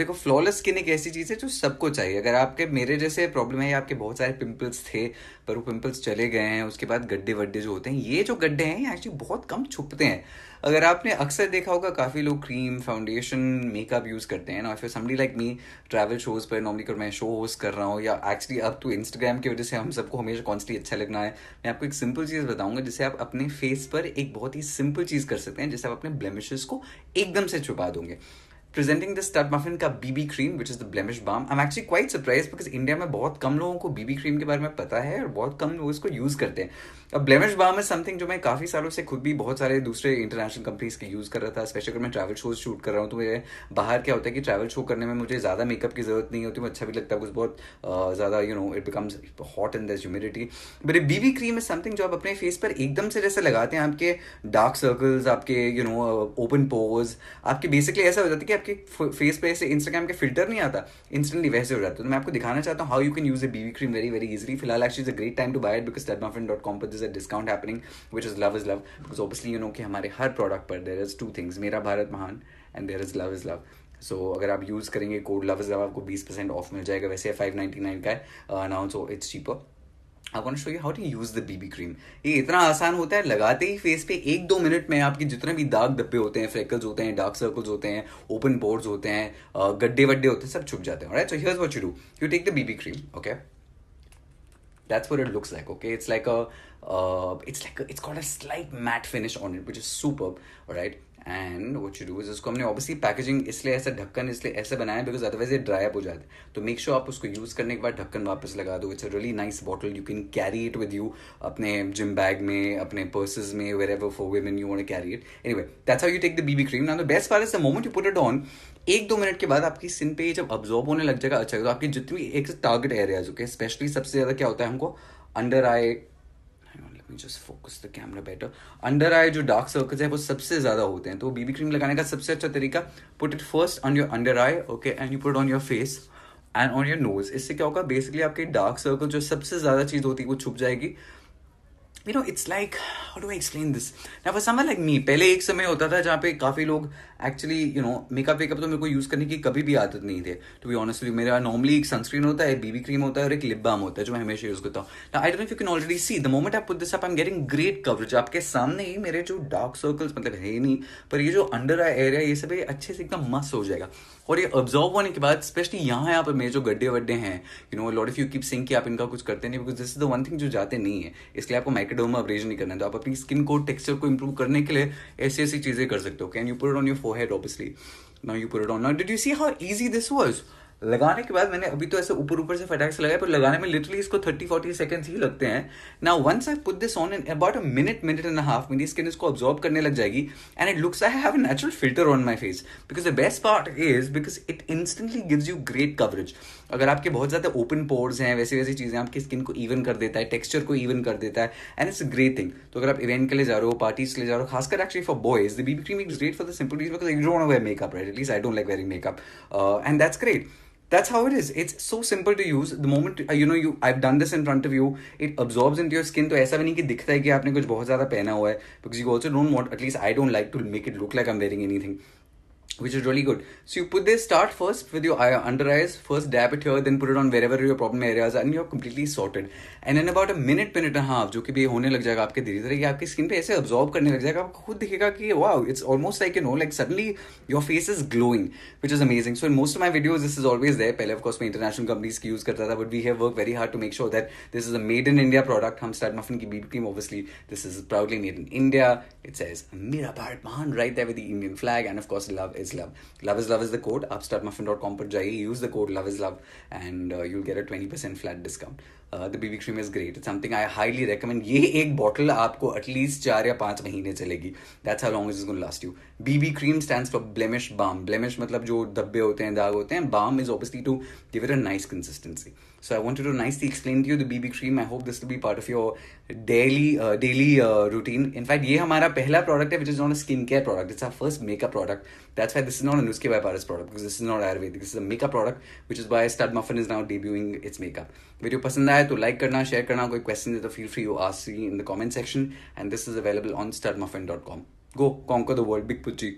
देखो flawless skin एक ऐसी चीज़ है जो सबको चाहिए। अगर आपके मेरे जैसे प्रॉब्लम है या आपके बहुत सारे पिंपल्स थे पर वो पिंपल्स चले गए हैं, उसके बाद गड्ढे वड्ढे जो होते हैं, ये जो गड्ढे हैं ये एक्चुअली बहुत कम छुपते हैं। अगर आपने अक्सर देखा होगा काफ़ी लोग क्रीम फाउंडेशन मेकअप यूज़ करते हैं ना, फिर somebody like me travel shows पर नॉर्मली कर मैं शो होस्ट कर रहा हूँ या एक्चुअली अब तो इंस्टाग्राम की वजह से हम सबको हमेशा कॉन्स्टली अच्छा लगना है। मैं आपको एक सिंपल चीज़ बताऊंगा जिससे आप अपने फेस पर एक बहुत ही सिंपल चीज़ कर सकते हैं, जिससे आप अपने ब्लेमिशेस को एकदम से छुपा दोगे। Presenting the Stud Muffin का BB cream, which is the blemish balm. I'm actually quite surprised because India में बहुत कम लोगों को BB cream के बारे में पता है और बहुत कम लोग इसको यूज़ करते हैं। अब ब्लेमिश बाम इज समथिंग जो मैं काफ़ी सालों से खुद भी बहुत सारे दूसरे इंटरनेशनल कंपनीज के यूज़ कर रहा था, स्पेशली अगर मैं ट्रैवल शोज शूट कर रहा हूँ तो मेरे बाहर क्या होता है कि ट्रैवल शो करने में मुझे ज़्यादा मेकअप की ज़रूरत नहीं होती, मुझे अच्छा भी लगता है कुछ बहुत ज़्यादा it becomes hot in this humidity. But BB cream is something जो आप अपने फेस पर एकदम से जैसे लगाते हैं, आपके डार्क सर्कल्स, आपके ओपन पोर्स, आपके बेसिकली ऐसा हो जाता है कि आपके फेस पे ऐसे इंस्टाग्राम के फिल्टर नहीं आता, इंस्टेंटली वैसे हो जाता है। तो मैं आपको दिखाना चाहता हूँ how you can use a BB cream very very easily. फिलहाल actually is a great time to buy it because studmuffin.com पर there's a discount happening which is love is love, because obviously कि हमारे हर product पर there is two things, मेरा भारत महान and there is love is love. So अगर आप use करेंगे code love is love आपको 20% ऑफ मिल जाएगा। वैसे 599 का है now, so it's cheaper. I want to show you how to use the BB cream. ये इतना आसान होता है, लगाते ही फेस पे 1-2 मिनट में आपके जितने भी दाग धब्बे होते हैं, फ्रेकल्स होते हैं, डार्क सर्कल्स होते हैं, ओपन पोर्स होते हैं, गड्ढे वड्डे होते हैं, सब छुप जाते हैं। Right, so here's what you do, you take the BB cream, okay, that's what it looks like. Okay, it's like it's got a slight matte finish on it which is superb. All right, and what you do is इसको हमने obviously packaging इसलिए ऐसा ढक्कन इसलिए ऐसे बनाया because otherwise ये dry up हो जाता है। तो मेक श्योर आप उसको यूज़ करने के बाद ढक्कन वापस लगा दो। It's a really nice bottle, you can carry it with you अपने जिम बैग में, अपने पर्सेज में, wherever for women you want to carry it. Anyway, that's how you take the BB cream. Now the best part is the moment you put it on, 1-2 minute के बाद आपकी skin पे जब absorb होने लग जाएगा अच्छा, तो आपकी जितनी एक टारगेट एरियाज, ओके, स्पेशली सबसे ज़्यादा क्या होता है हमको under eye, just focus the camera better, under eye जो डार्क सर्कल्स है वो सबसे ज्यादा होते हैं। तो BB क्रीम लगाने का सबसे अच्छा तरीका, put it first on your under I, okay, and you put on your face and on your nose. इससे क्या होगा, बेसिकली आपके डार्क सर्कल जो सबसे ज्यादा चीज होती है वो छुप जाएगी। it's like, how do I explain this? Now for someone like me, पहले एक समय होता था जहाँ पे काफ़ी लोग एक्चुअली मेकअप वेकअप तो मेरे को यूज़ करने की कभी भी आदत नहीं थे। टू बी ऑनेस्टली मेरा नॉर्मली एक सनस्क्रीन होता है, BB क्रीम होता है और एक लिप बाम होता है जो मैं हमेशा यूज़ करता हूँ। Now I don't know if you can already see the moment I put this up, I am getting great coverage. आपके सामने ही मेरे जो डार्क सर्कल्स मतलब है ही नहीं, पर ये जो अंडर आई एरिया ये सब अच्छे से एकदम मस्त हो जाएगा। और ये ऑब्जॉर्व होने के बाद स्पेशली यहाँ पर मेरे जो गड्ढे वड्ढे हैं, lot of you keep think कि आप इनका कुछ करते नहीं, because this is the one thing जो जाते नहीं है। इसलिए आपको माइक्रोडर्मा अब्रेजन नहीं करना है। तो आप अपनी स्किन को टेक्सचर को इंप्रूव करने के लिए ऐसी ऐसी चीजें कर सकते हो। Can you put it on your forehead, obviously now you put it on. Now did you see how easy this was? लगाने के बाद मैंने अभी तो ऐसे ऊपर ऊपर से फटाक से लगाया, पर लगाने में लिटरली इसको 30-40 सेकंड्स ही लगते हैं। Now once I put this on in about a minute and a half, मेरी स्किन इसको अब्जॉर्ब करने लग जाएगी and it looks I have a natural filter on my face. Because the best part is because it instantly gives you great coverage. अगर आपके बहुत ज्यादा open pores हैं, वैसी वैसी चीजें आपकी स्किन को इवन कर देता है, टेक्सचर को इवन कर देता है, and it's a great thing. तो अगर आप इवेंट के लिए जा रहे हो, पार्टीज के लिए जा रहे हो, खासकर actually for boys the BB cream is great for the simple reason because you don't want to wear makeup, right? At least I don't like wearing makeup, and that's great. That's how it is. It's so simple to use. The moment I've done this in front of you, it absorbs into your skin. तो ऐसा भी नहीं कि दिखता है कि आपने कुछ बहुत ज़्यादा पहना हुआ है, because you also don't want, at least I don't like to make it look like I'm wearing anything, which is really good. So you put this, start first with your under eyes, first dab it here, then put it on wherever your problem areas are, and you're completely sorted. And in about a minute and a half, जो कि भी होने लग जाएगा आपके धीरे धीरे, आपकी स्किन पे ऐसे अब्जॉर्ब करने लग जाएगा, आपको खुद दिखेगा कि wow, it's almost like like suddenly your face is glowing, which is amazing. So in most of my videos this is always there. पहले of course मैं international companies की use करता था, but we have worked very hard to make sure that this is a made in India product. हम Stud Muffin की BB cream, obviously this is proudly made in India. It says मेरा भारत महान right there with the Indian flag, and of course love is love. Love is the code. आप studmuffin.com पर जाइए, use the code love is love, and you'll get a 20% flat discount. The BB cream is great. It's something I highly recommend. ये एक bottle आपको at least 4 या 5 महीने चलेगी. That's how long it is going to last you. BB cream stands for blemish balm. Blemish मतलब जो धब्बे होते हैं, दाग होते हैं. Balm is obviously to give it a nice consistency. So I wanted to nicely explain to you the BB cream. I hope this will be part of your daily routine. In fact, ये हमारा पहला product है which is not a skincare product. It's our first makeup product. That's why this is not a Nuske by Paras product, because this is not Ayurvedic. This is a makeup product, which is why Stud Muffin is now debuting its makeup. Video पसंद आया तो like करना, share करना, कोई question है तो feel free to ask me in the comment section, and this is available on studmuffin.com. Go conquer the world, big puchi.